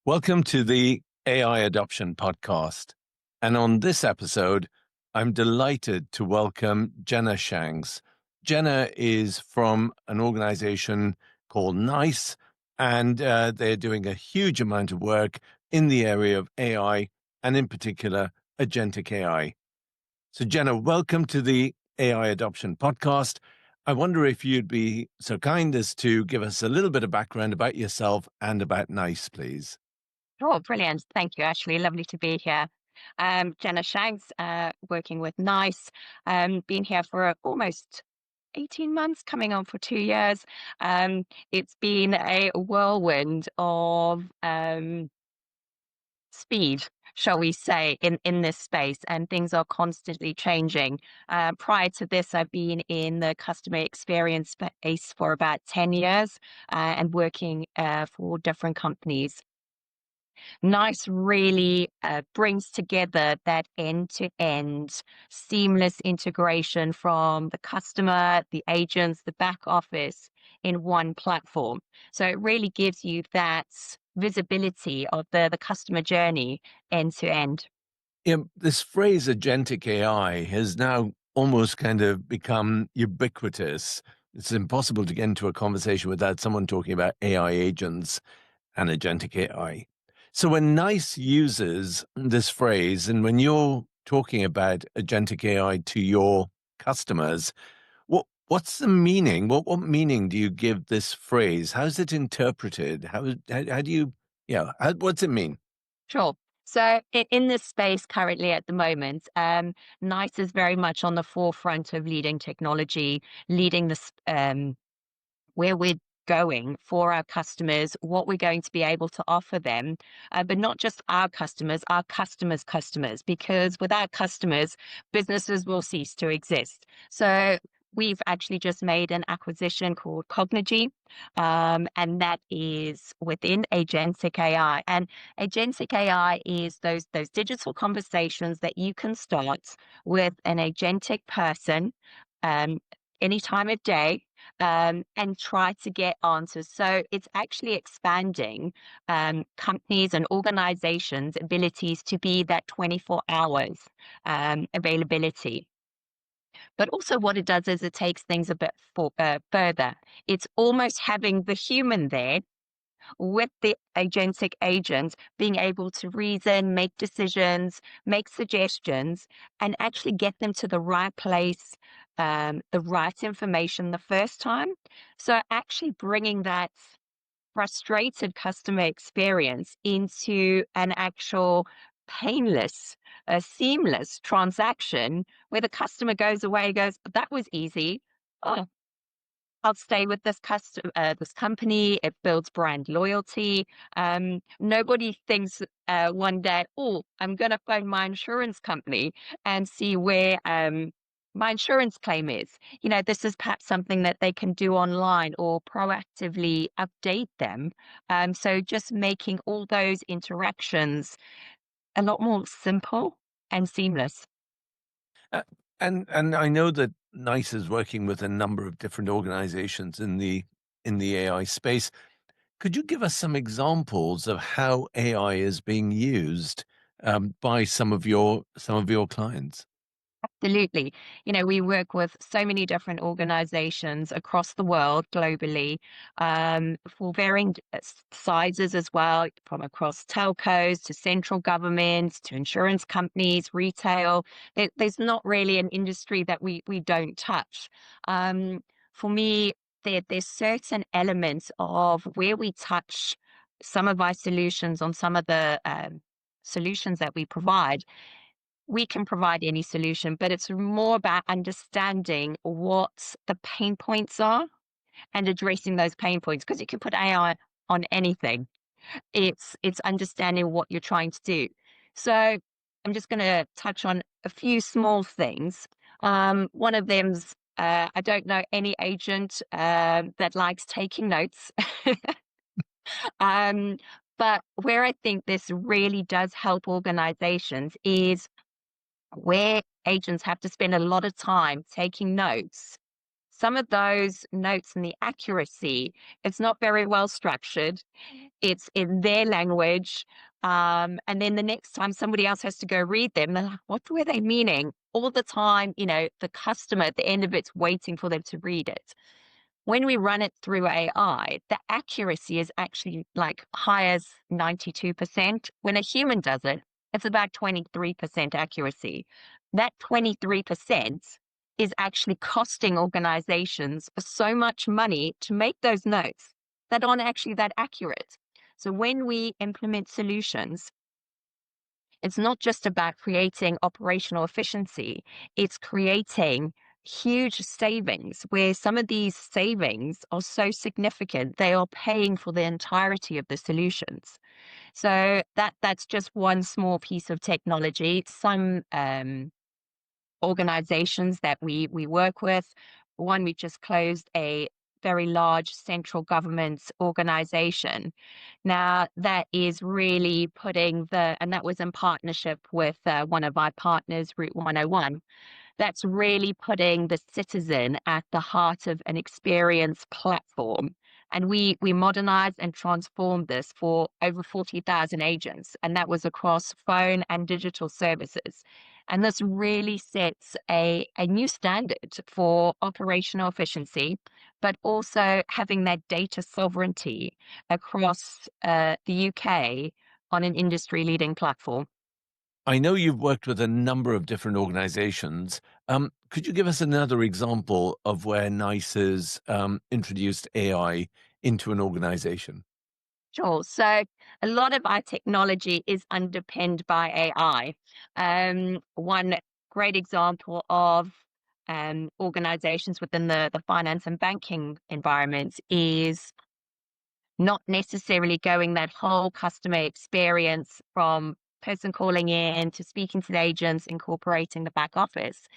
Welcome to the AI Adoption Podcast. And on this episode, I'm delighted to welcome Jenna Shanks. Jenna is from an organization called NICE, and they're doing a huge amount of work in the area of AI, and in particular, Agentic AI. So, Jenna, welcome to the AI Adoption Podcast. I wonder if you'd be so kind as to give us a little bit of background about yourself and about NICE, please. Oh, brilliant. Thank you, Ashley. Lovely to be here. Jenna Shanks, working with NICE, been here for almost 18 months, coming on for 2 years. It's been a whirlwind of speed, shall we say, in this space, and things are constantly changing. Prior to this, I've been in the customer experience space for about 10 years and working for different companies. NICE really brings together that end-to-end seamless integration from the customer, the agents, the back office in one platform. So it really gives you that visibility of the customer journey end to end. This phrase agentic AI has now almost kind of become ubiquitous. It's impossible to get into a conversation without someone talking about AI agents and agentic AI. So when NICE uses this phrase, and when you're talking about agentic AI to your customers, what's the meaning? What meaning do you give this phrase? How's it interpreted? How do you, what's it mean? Sure. So in this space currently at the moment, NICE is very much on the forefront of leading technology, leading this where we're going for our customers, what we're going to be able to offer them, but not just our customers' customers, because without customers, businesses will cease to exist. So we've actually just made an acquisition called Cognigy, and that is within Agentic AI. And Agentic AI is those digital conversations that you can start with an agentic person um, any time of day, and try to get answers. So it's actually expanding companies and organizations' abilities to be that 24 hours availability. But also, what it does is it takes things a bit further. It's almost having the human there with the agentic agent being able to reason, make decisions, make suggestions, and actually get them to the right place, the right information the first time. So, actually bringing that frustrated customer experience into an actual painless, seamless transaction where the customer goes away, goes, "That was easy. Oh, I'll stay with this company. It builds brand loyalty." Nobody thinks one day, "Oh, I'm going to phone my insurance company and see where my insurance claim is." This is perhaps something that they can do online or proactively update them. So just making all those interactions a lot more simple and seamless. Uh, and I know that NICE is working with a number of different organizations in the AI space. Could you give us some examples of how AI is being used by some of your clients? Absolutely. We work with so many different organizations across the world globally, for varying sizes as well, from across telcos to central governments to insurance companies, retail. There's not really an industry that we don't touch. For me, there's certain elements of where we touch some of our solutions on some of the solutions that we provide. We can provide any solution, but it's more about understanding what the pain points are and addressing those pain points, because you can put AI on anything. It's understanding what you're trying to do. So I'm just going to touch on a few small things. One of them's I don't know any agent that likes taking notes. um, but where I think this really does help organizations is where agents have to spend a lot of time taking notes. Some of those notes and the accuracy, it's not very well structured. It's in their language. And then the next time somebody else has to go read them, they're like, what were they meaning? All the time, the customer at the end of it's waiting for them to read it. When we run it through AI, the accuracy is actually like high as 92%. When a human does it, it's about 23% accuracy. That 23% is actually costing organizations so much money to make those notes that aren't actually that accurate. So when we implement solutions, it's not just about creating operational efficiency, it's creating huge savings where some of these savings are so significant they are paying for the entirety of the solutions. So that's just one small piece of technology. Some organizations that we work with, one we just closed a very large central government organization. Now, that is really and that was in partnership with one of our partners, Route 101. That's really putting the citizen at the heart of an experience platform. And we modernized and transformed this for over 40,000 agents, and that was across phone and digital services. And this really sets a new standard for operational efficiency, but also having that data sovereignty across the UK on an industry leading platform. I know you've worked with a number of different organizations. Could you give us another example of where NICE has introduced AI into an organization? Sure. So a lot of our technology is underpinned by AI. One great example of organizations within the finance and banking environments is not necessarily going that whole customer experience from person calling in to speaking to the agents, incorporating the back office,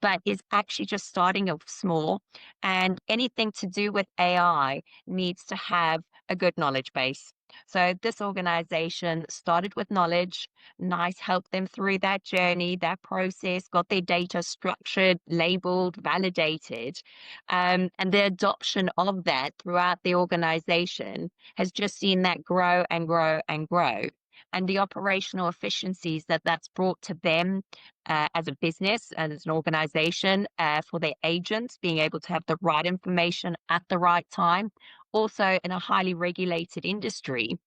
but is actually just starting off small. And anything to do with AI needs to have a good knowledge base. So this organization started with knowledge. NICE helped them through that journey, that process, got their data structured, labeled, validated. And the adoption of that throughout the organization has just seen that grow and grow and grow. And the operational efficiencies that that's brought to them as a business and as an organization for their agents being able to have the right information at the right time. Also, in a highly regulated industry,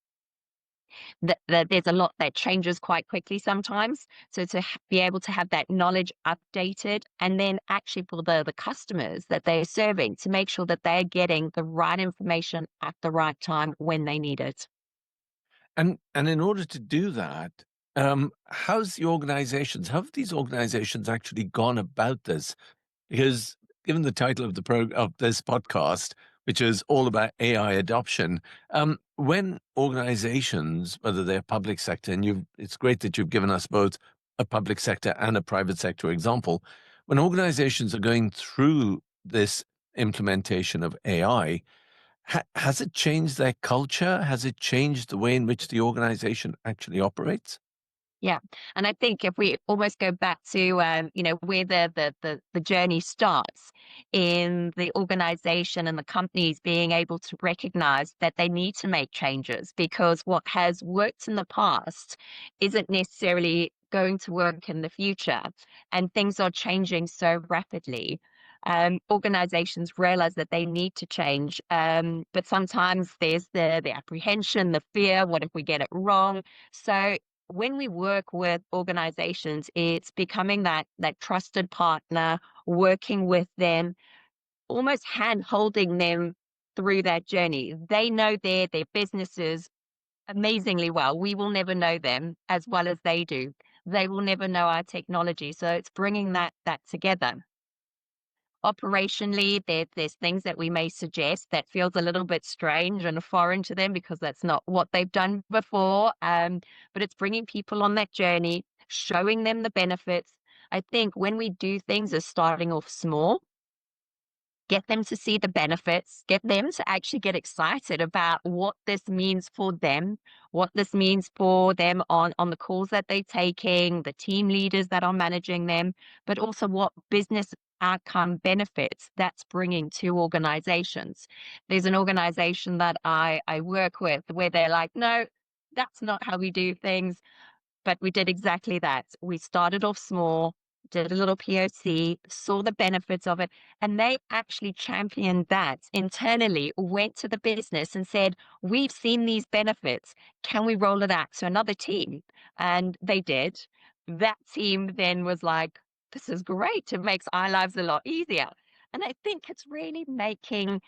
that there's a lot that changes quite quickly sometimes. So to be able to have that knowledge updated, and then actually for the customers that they're serving to make sure that they're getting the right information at the right time when they need it. And in order to do that, how have these organizations actually gone about this? Because given the title of of this podcast, which is all about AI adoption, when organizations, whether they're public sector, and it's great that you've given us both a public sector and a private sector example, when organizations are going through this implementation of AI, has it changed their culture? Has it changed the way in which the organization actually operates? Yeah, and I think if we almost go back to where the journey starts in the organization and the companies being able to recognize that they need to make changes because what has worked in the past isn't necessarily going to work in the future, and things are changing so rapidly. Organizations realize that they need to change, but sometimes there's the apprehension, the fear. What if we get it wrong? So when we work with organizations, it's becoming that trusted partner, working with them, almost hand holding them through that journey. They know their businesses amazingly well. We will never know them as well as they do. They will never know our technology. So it's bringing that together. Operationally, there's things that we may suggest that feels a little bit strange and foreign to them because that's not what they've done before. But it's bringing people on that journey, showing them the benefits. I think when we do things as starting off small, get them to see the benefits, get them to actually get excited about what this means for them, what this means for them on the calls that they're taking, the team leaders that are managing them, but also what business outcome benefits that's bringing to organizations. There's an organization that I work with where they're like, no, that's not how we do things. But we did exactly that. We started off small, did a little POC, saw the benefits of it, and they actually championed that internally, went to the business and said, we've seen these benefits. Can we roll it out to another team? And they did. That team then was like, this is great. It makes our lives a lot easier. And I think it's really making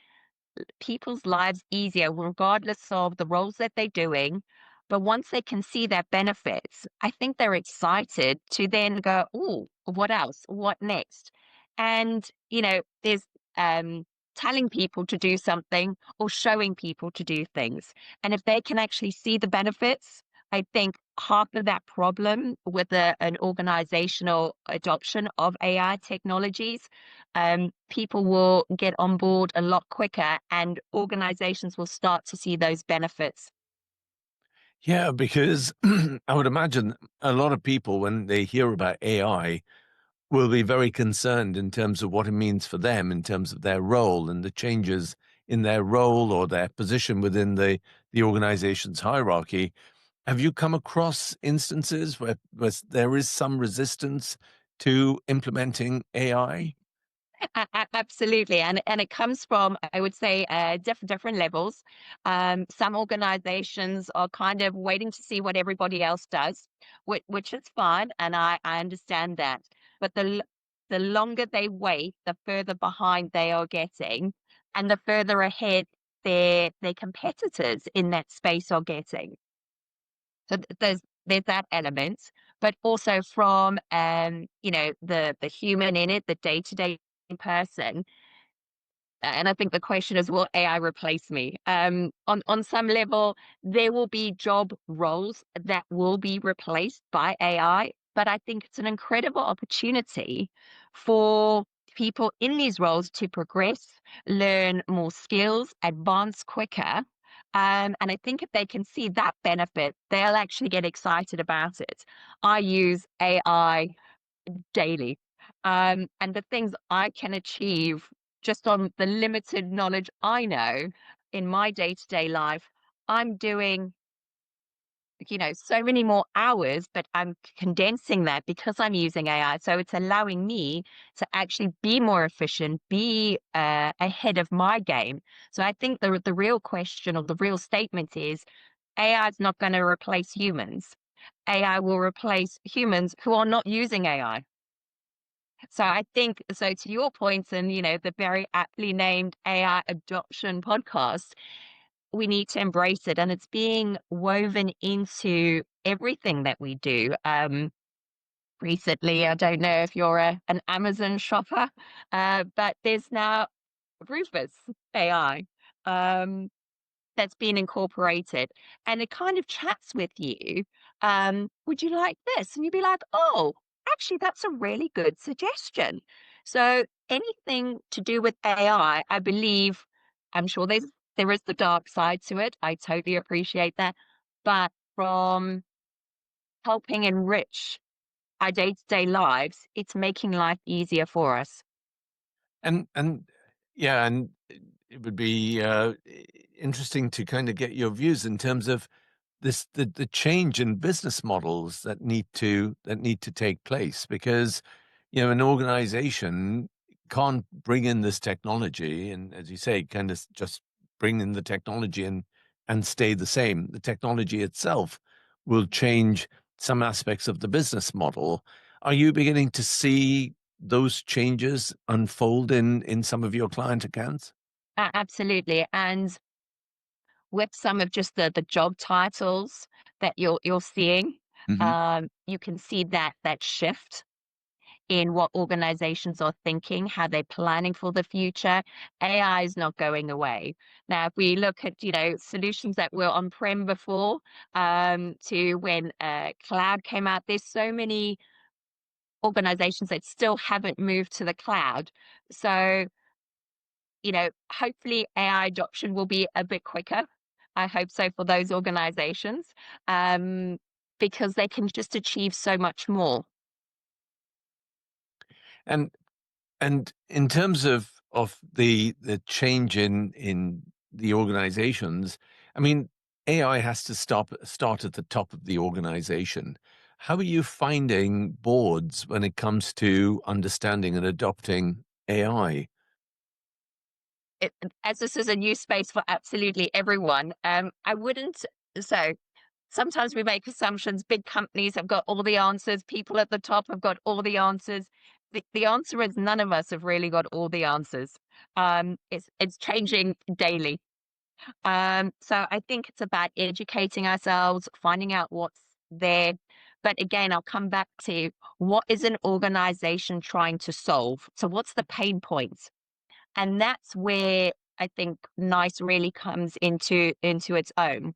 people's lives easier, regardless of the roles that they're doing. But once they can see their benefits, I think they're excited to then go, oh, what else? What next? And, there's telling people to do something or showing people to do things. And if they can actually see the benefits, I think half of that problem with an organizational adoption of AI technologies, people will get on board a lot quicker and organizations will start to see those benefits. Yeah, because I would imagine a lot of people, when they hear about AI, will be very concerned in terms of what it means for them, in terms of their role and the changes in their role or their position within the organization's hierarchy. Have you come across instances where there is some resistance to implementing AI? Absolutely, and it comes from, I would say, different levels. Some organizations are kind of waiting to see what everybody else does, which is fine, and I understand that. But the longer they wait, the further behind they are getting, and the further ahead their competitors in that space are getting. So there's that element, but also from the human in it, the day-to-day person. And I think the question is, will AI replace me? On some level, there will be job roles that will be replaced by AI, but I think it's an incredible opportunity for people in these roles to progress, learn more skills, advance quicker. And I think if they can see that benefit, they'll actually get excited about it. I use AI daily. And the things I can achieve just on the limited knowledge I know in my day-to-day life, I'm doing, so many more hours, but I'm condensing that because I'm using AI. So it's allowing me to actually be more efficient, be ahead of my game. So I think the real question or the real statement is AI is not going to replace humans. AI will replace humans who are not using AI. So I think, so to your points and, the very aptly named AI adoption podcast, we need to embrace it and it's being woven into everything that we do. Recently, I don't know if you're an Amazon shopper, but there's now Rufus AI. Um, that's been incorporated and it kind of chats with you. Would you like this? And you'd be like, oh, actually, that's a really good suggestion. So anything to do with AI, I believe, I'm sure there is the dark side to it. I totally appreciate that. But from helping enrich our day-to-day lives, it's making life easier for us. And yeah, and it would be interesting to kind of get your views in terms of the change in business models that need to take place, because an organization can't bring in this technology and, as you say, kind of just bring in the technology and stay the same. The technology itself will change some aspects of the business model. Are you beginning to see those changes unfold in some of your client accounts? Absolutely. And with some of just the job titles that you're seeing, Hmm. you can see that shift in what organizations are thinking, how they're planning for the future. AI is not going away. Now, if we look at, solutions that were on-prem before, to when cloud came out, there's so many organizations that still haven't moved to the cloud. So, hopefully AI adoption will be a bit quicker. I hope so for those organizations, um, because they can just achieve so much more. And And in terms of the change in the organizations, I mean, AI has to start at the top of the organization. How are you finding boards when it comes to understanding and adopting AI? It, as this is a new space for absolutely everyone, I wouldn't. So sometimes we make assumptions. Big companies have got all the answers. People at the top have got all the answers. The answer is none of us have really got all the answers. It's changing daily. So I think it's about educating ourselves, finding out what's there. But again, I'll come back to what is an organization trying to solve? So what's the pain points? And that's where I think NICE really comes into its own.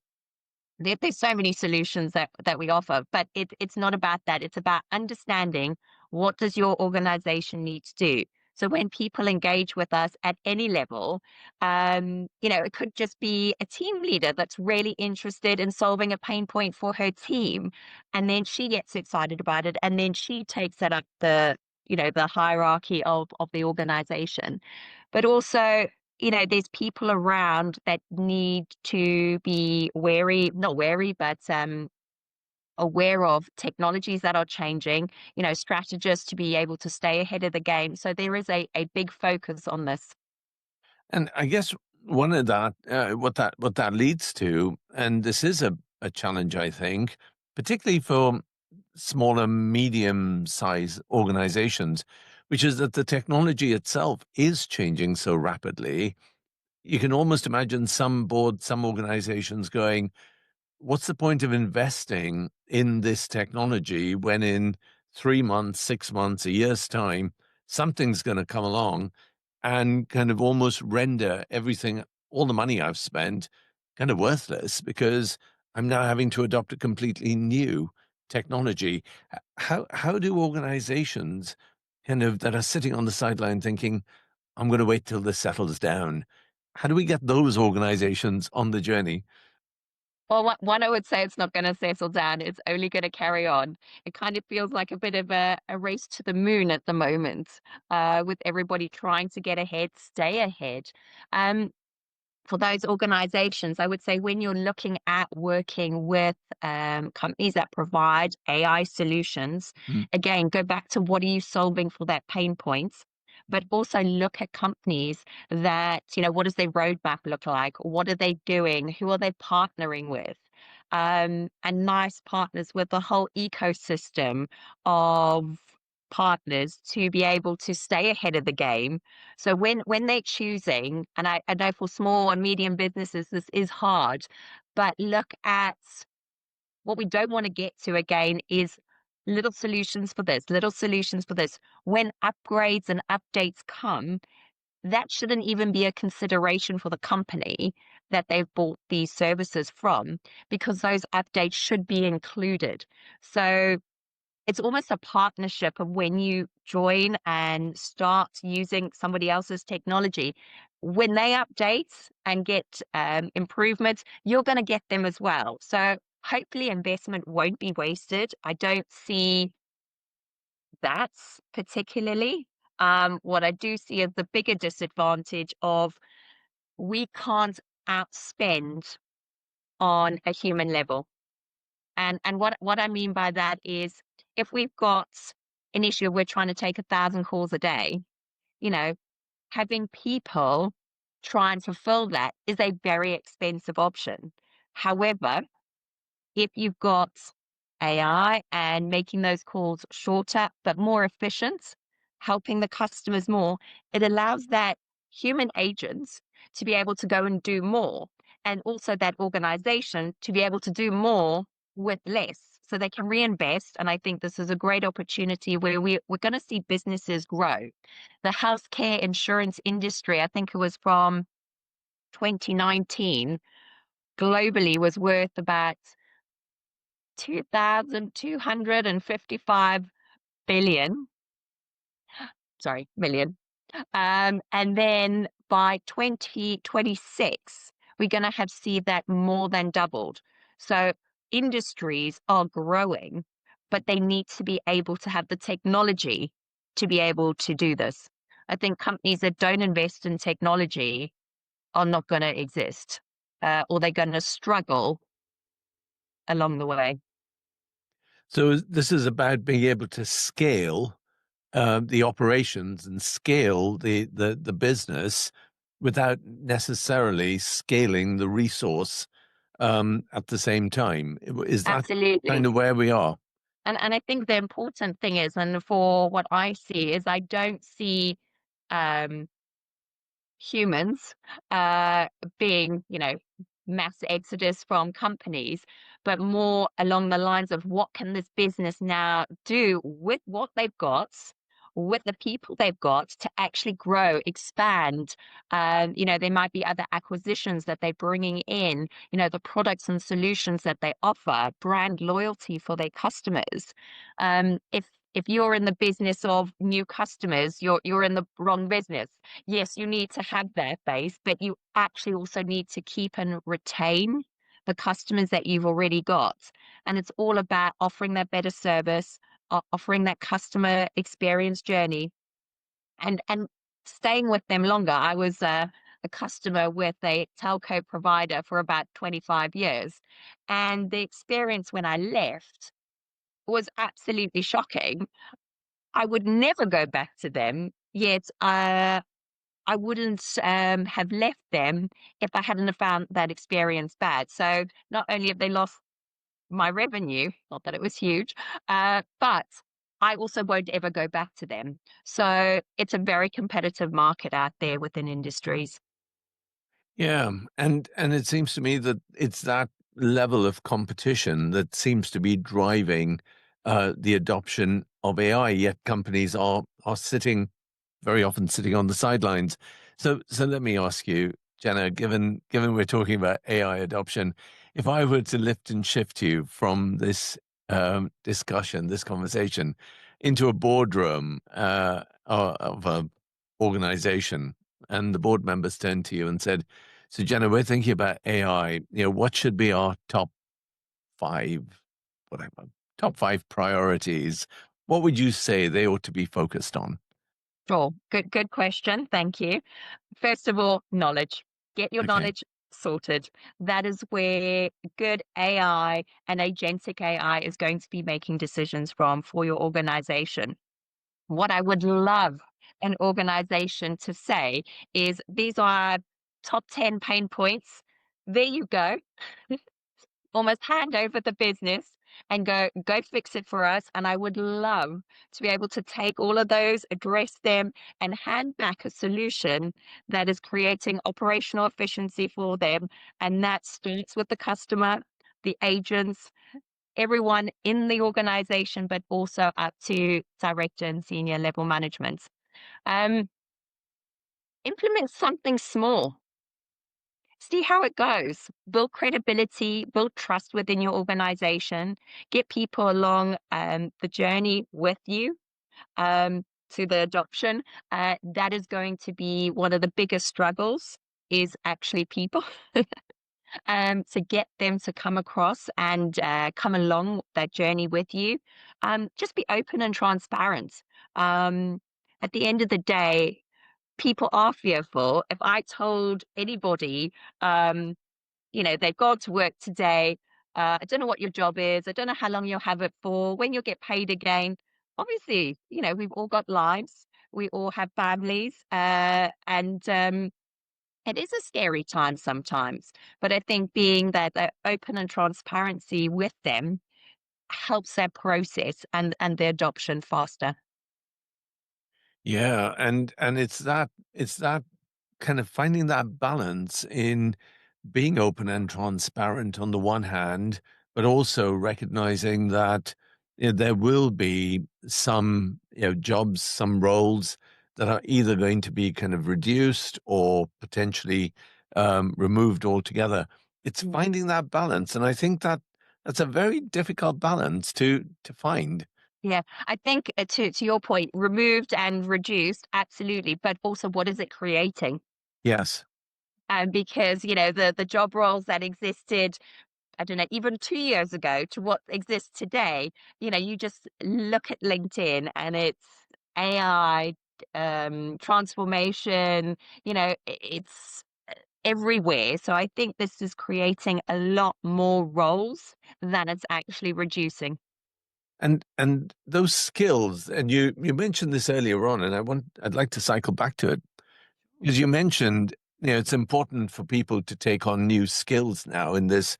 There's so many solutions that we offer, but it's not about that. It's about understanding what does your organization need to do. So when people engage with us at any level, it could just be a team leader that's really interested in solving a pain point for her team, and then she gets excited about it, and then she takes it up the hierarchy of the organization. But also, there's people around that need to be wary, not wary, but aware of technologies that are changing, strategists to be able to stay ahead of the game. So there is a big focus on this. And I guess one of that, what that leads to, and this is a challenge, I think, particularly for smaller, medium-sized organizations, which is that the technology itself is changing so rapidly. You can almost imagine some boards, some organizations going, what's the point of investing in this technology when in 3 months, 6 months, a year's time, something's going to come along and kind of almost render everything, all the money I've spent, kind of worthless because I'm now having to adopt a completely new technology. How do organizations kind of that are sitting on the sideline thinking, I'm going to wait till this settles down? How do we get those organizations on the journey? Well, one, I would say it's not going to settle down. It's only going to carry on. It kind of feels like a bit of a race to the moon at the moment, with everybody trying to get ahead, stay ahead. Um, for those organizations, I would say when you're looking at working with companies that provide AI solutions, Mm. again, go back to what are you solving for that pain points, but also look at companies that, what does their roadmap look like? What are they doing? Who are they partnering with? And nice partners with the whole ecosystem of partners to be able to stay ahead of the game. So when they're choosing, and I know for small and medium businesses this is hard, but look at what we don't want to get to again is little solutions for this, little solutions for this. When upgrades and updates come, that shouldn't even be a consideration for the company that they've bought these services from, because those updates should be included. So it's almost a partnership of when you join and start using somebody else's technology. When they update and get improvements, you're going to get them as well. So hopefully, investment won't be wasted. I don't see that particularly. What I do see is the bigger disadvantage of we can't outspend on a human level. And what I mean by that is if we've got an issue, we're trying to take 1,000 calls a day, you know, having people try and fulfill that is a very expensive option. However, if you've got AI and making those calls shorter but more efficient, helping the customers more, it allows that human agents to be able to go and do more, and also that organization to be able to do more with less. So they can reinvest. And I think this is a great opportunity where we're going to see businesses grow. The healthcare insurance industry, I think it was from 2019, globally was worth about 2,255 billion, sorry, million. And then by 2026, we're going to have see that more than doubled. So industries are growing, but they need to be able to have the technology to be able to do this. I think companies that don't invest in technology are not going to exist, or they're going to struggle along the way. So this is about being able to scale the operations and scale the business without necessarily scaling the resource at the same time. Is that kind Absolutely. of where we are? And I think the important thing is, and for what I see, is I don't see um, humans uh, being, mass exodus from companies, but more along the lines of what can this business now do with what they've got, with the people they've got to actually grow, expand. There might be other acquisitions that they're bringing in, the products and solutions that they offer, brand loyalty for their customers. If you're in the business of new customers, you're in the wrong business. Yes, you need to have that base, but you actually also need to keep and retain the customers that you've already got. And it's all about offering that better service, offering that customer experience journey, and staying with them longer. I was a customer with a telco provider for about 25 years, and the experience when I left was absolutely shocking. I would never go back to them, yet I wouldn't have left them if I hadn't have found that experience bad. So not only have they lost my revenue, not that it was huge, but I also won't ever go back to them. So it's a very competitive market out there within industries. Yeah, and it seems to me that it's that level of competition that seems to be driving the adoption of AI. Yet companies are sitting very often sitting on the sidelines. So let me ask you, Jenna, given we're talking about AI adoption, if I were to lift and shift you from this discussion, this conversation, into a boardroom of a organization, and the board members turned to you and said, "So Jenna, we're thinking about AI. What should be our five, whatever, top five priorities? What would you say they ought to be focused on?" Sure. Good question. Thank you. First of all, knowledge. Get your Okay. knowledge sorted. That is where good AI and agentic AI is going to be making decisions from for your organization. What I would love an organization to say is these are top 10 pain points. There you go. Almost hand over the business and go fix it for us. And I would love to be able to take all of those, address them, and hand back a solution that is creating operational efficiency for them. And that starts with the customer, the agents, everyone in the organization, but also up to director and senior level management. Um, Implement something small. See how it goes. Build credibility, build trust within your organization, get people along the journey with you to the adoption. That is going to be one of the biggest struggles is actually people. To get them to come across and come along that journey with you. Just be open and transparent. Um, at the end of the day, people are fearful. If I told anybody, um, they've gone to work today, I don't know what your job is, I don't know how long you'll have it for, when you'll get paid again. Obviously, we've all got lives, we all have families, and it is a scary time sometimes. But I think being that open and transparency with them helps their process and their adoption faster. Yeah, and it's that kind of finding that balance in being open and transparent on the one hand, but also recognizing that there will be some jobs, some roles that are either going to be kind of reduced or potentially removed altogether. It's Mm. finding that balance, and I think that that's a very difficult balance to find. Yeah, I think to your point, removed and reduced, absolutely. But also, what is it creating? Yes. Because the job roles that existed, I don't know, even 2 years ago to what exists today. You just look at LinkedIn and it's AI transformation, it's everywhere. So I think this is creating a lot more roles than it's actually reducing. And those skills, and you mentioned this earlier on, and I'd like to cycle back to it because you mentioned, it's important for people to take on new skills now in this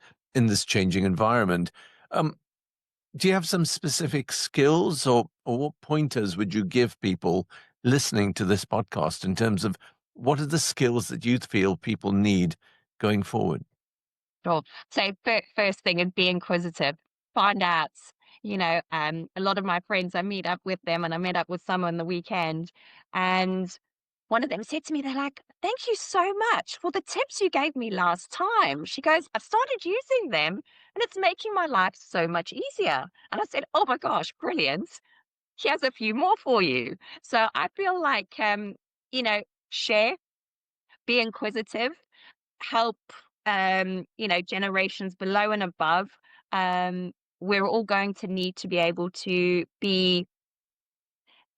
changing environment. Um, do you have some specific skills, or what pointers would you give people listening to this podcast in terms of what are the skills that you feel people need going forward? Sure. So first thing is be inquisitive. Find out. A lot of my friends, I meet up with them, and I met up with some on the weekend, and one of them said to me, they're like, "Thank you so much for the tips you gave me last time." She goes, "I've started using them, and it's making my life so much easier." And I said, "Oh my gosh, brilliant! Here's a few more for you." So I feel like, you know, share, be inquisitive, help generations below and above. We're all going to need to be able to be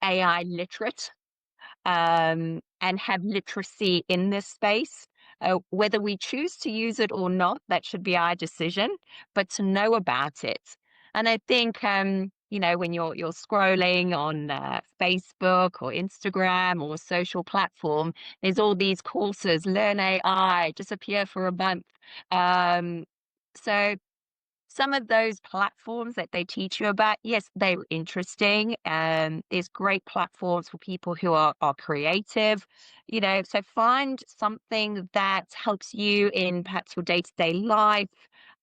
AI literate, and have literacy in this space. Whether we choose to use it or not, that should be our decision, but to know about it. And I think, when you're scrolling on Facebook or Instagram or social platform, there's all these courses, learn AI, disappear for a month. Um, so some of those platforms that they teach you about, yes, they're interesting. There's great platforms for people who are creative, so find something that helps you in perhaps your day-to-day life,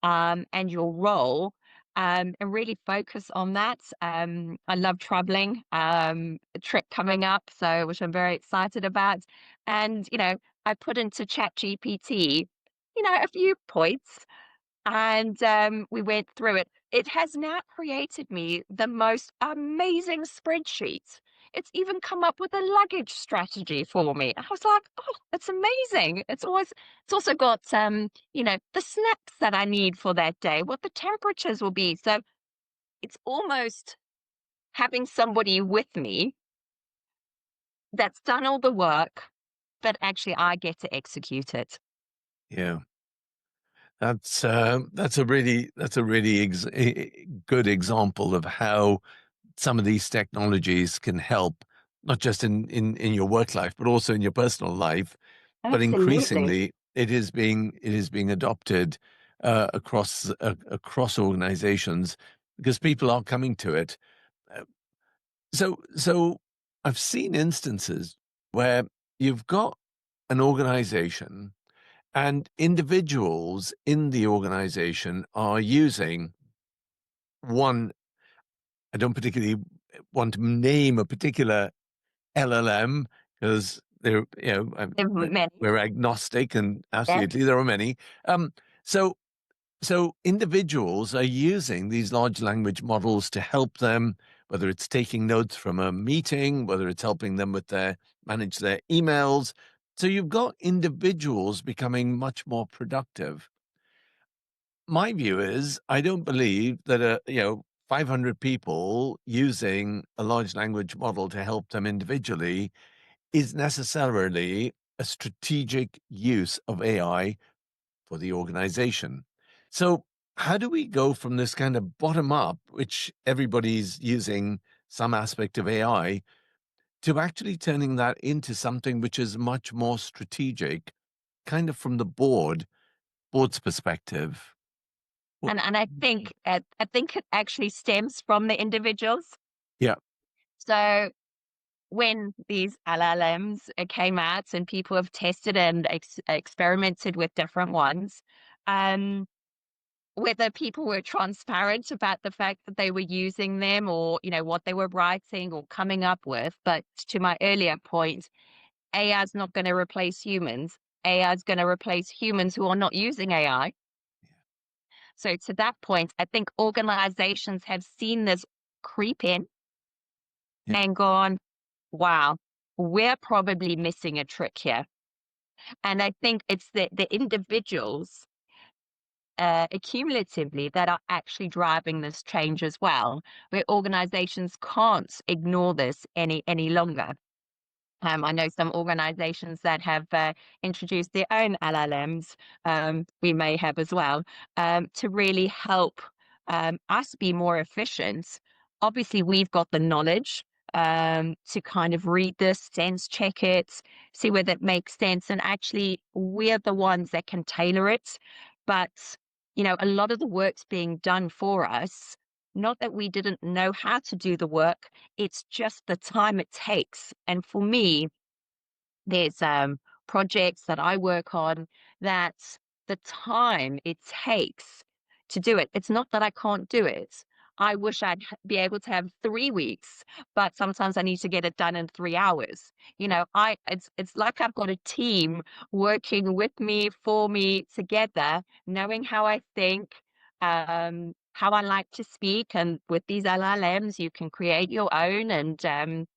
and your role. And really focus on that. I love traveling, a trip coming up, so which I'm very excited about. And, I put into Chat GPT, a few points, and we went through it. It has now created me the most amazing spreadsheet. It's even come up with a luggage strategy for me. I was like, oh, it's amazing. It's also got the snacks that I need for that day, what the temperatures will be. So it's almost having somebody with me that's done all the work, but actually I get to execute it. Yeah. That's a really good example of how some of these technologies can help, not just in your work life, but also in your personal life. But Absolutely. increasingly, it is being adopted across organizations because people are coming to it. Uh, so I've seen instances where you've got an organization and individuals in the organization are using one. I don't particularly want to name a particular LLM because There are many. we're agnostic, and Yeah. absolutely there are many. Um, so so individuals are using these large language models to help them, whether it's taking notes from a meeting, whether it's helping them with their manage their emails. So you've got individuals becoming much more productive. My view is I don't believe that 500 people using a large language model to help them individually is necessarily a strategic use of AI for the organization. So, how do we go from this kind of bottom up, which everybody's using some aspect of AI, to actually turning that into something which is much more strategic, kind of from the board's perspective? Well, And I think it actually stems from the individuals. yeah, So when these LLMs came out and people have tested and experimented with different ones, um, whether people were transparent about the fact that they were using them, or what they were writing or coming up with. But to my earlier point, AI is not going to replace humans. AI is going to replace humans who are not using AI. So to that point, I think organizations have seen this creep in yeah, and gone, wow, we're probably missing a trick here. And I think it's the individuals, accumulatively, that are actually driving this change as well, where organizations can't ignore this any longer. I know some organizations that have introduced their own LLMs, we may have as well, to really help us be more efficient. Obviously, we've got the knowledge to kind of read this, sense check it, see whether it makes sense. And actually, we're the ones that can tailor it. But, a lot of the work's being done for us. Not that we didn't know how to do the work, it's just the time it takes. And for me, there's projects that I work on that the time it takes to do it, it's not that I can't do it. I wish be able to have 3 weeks, but sometimes I need to get it done in 3 hours. It's like I've got a team working with me, for me, together, knowing how I think, how I like to speak. And with these LLMs, you can create your own. And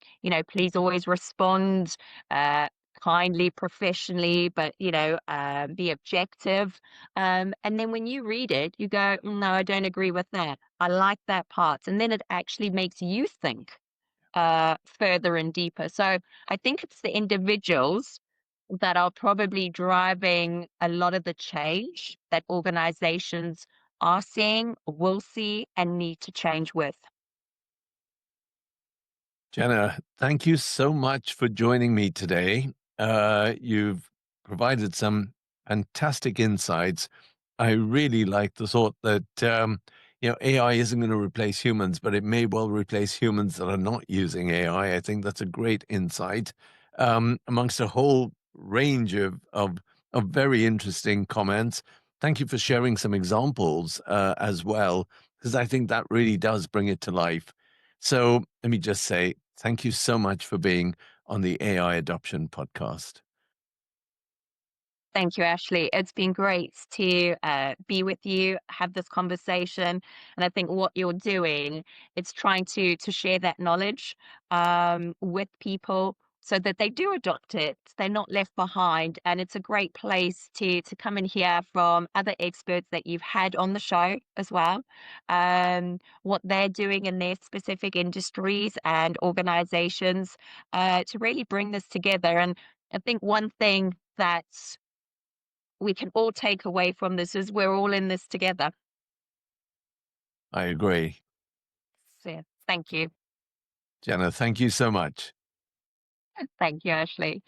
please always respond uh, kindly, professionally, but be objective. And then when you read it, you go, No, I don't agree with that. I like that part." And then it actually makes you think further and deeper. So I think it's the individuals that are probably driving a lot of the change that organizations are seeing, will see, and need to change with. Jenna, thank you so much for joining me today. You've provided some fantastic insights. I really like the thought that AI isn't going to replace humans, but it may well replace humans that are not using AI. I think that's a great insight amongst a whole range of very interesting comments. Thank you for sharing some examples as well, because I think that really does bring it to life. So let me just say thank you so much for being on the AI Adoption Podcast. Thank you, Ashley. It's been great to be with you, have this conversation, and I think what you're doing, it's trying to share that knowledge with people so that they do adopt it. They're not left behind, and it's a great place to come and hear from other experts that you've had on the show as well, what they're doing in their specific industries and organizations to really bring this together. And I think one thing that's we can all take away from this is we're all in this together. I agree. So, yeah, thank you. Jenna, thank you so much. Thank you, Ashley.